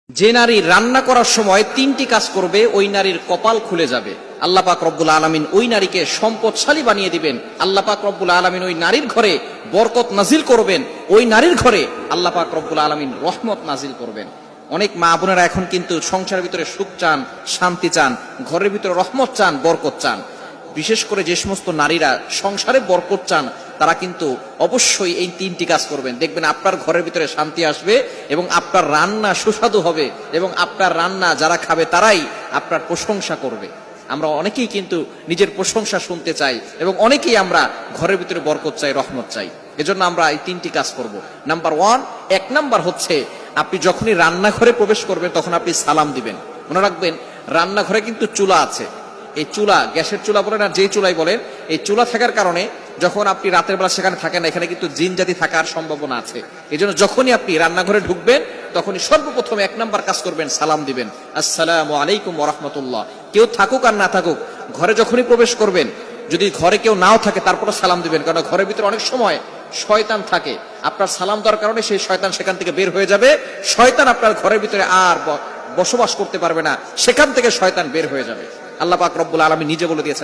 যে নারী রান্না করার সময় তিনটি কাজ করবে ওই নারীর কপাল খুলে যাবে। আল্লাহ পাক রব্বুল আলামিন ওই নারীকে সম্পদশালী বানিয়ে দিবেন। আল্লাহ পাক রব্বুল আলামিন ওই নারীর ঘরে বরকত নাজিল করবেন। ওই নারীর ঘরে আল্লাহ পাক রব্বুল আলামিন রহমত নাজিল করবেন। অনেক মা বোনেরা এখন কিন্তু সংসারের ভিতরে সুখ চান, শান্তি চান, ঘরের ভিতরে রহমত চান, বরকত চান। বিশেষ করে যে সমস্ত নারীরা সংসারে বরকত চান তারা কিন্তু অবশ্যই এই তিনটি কাজ করবেন। দেখবেন আপনার ঘরের ভিতরে শান্তি আসবে এবং আপনার রান্না সুস্বাদু হবে এবং আপনার রান্না যারা খাবে তারাই আপনার প্রশংসা করবে। আমরা অনেকেই কিন্তু নিজের প্রশংসা শুনতে চাই এবং অনেকেই আমরা ঘরের ভিতরে বরকত চাই, রহমত চাই। এজন্য আমরা এই তিনটি কাজ করব। নাম্বার ওয়ান, এক নাম্বার হচ্ছে আপনি যখনই রান্নাঘরে প্রবেশ করবেন তখন আপনি সালাম দিবেন। মনে রাখবেন রান্নাঘরে কিন্তু চুলা আছে। এই চুলা, গ্যাসের চুলা বলেন আর যেই চুলাই বলেন, এই চুলা থাকার কারণে যখন আপনি রাতের বেলা সেখানে থাকেন না, এখানে কিন্তু জিন জাতি থাকার সম্ভাবনা আছে। এই জন্য যখনই আপনি রান্নাঘরে ঢুকবেন তখনই সর্বপ্রথম এক নাম্বার কাজ করবেন, সালাম দিবেন, আসসালামু আলাইকুম ওয়া রাহমাতুল্লাহ। কেউ থাকুক আর না থাকুক, ঘরে যখনই প্রবেশ করবেন, যদি ঘরে কেউ নাও থাকে তারপরে সালাম দিবেন, কারণ ঘরের ভিতরে অনেক সময় শয়তান থাকে। আপনার সালাম দেওয়ার কারণে সেই শয়তান সেখান থেকে বের হয়ে যাবে। শয়তান আপনার ঘরের ভিতরে আর বসবাস করতে পারবে না, সেখান থেকে শয়তান বের হয়ে যাবে। আল্লাহ পাক রব্বুল আলামিন নিজে বলে দিয়েছেন,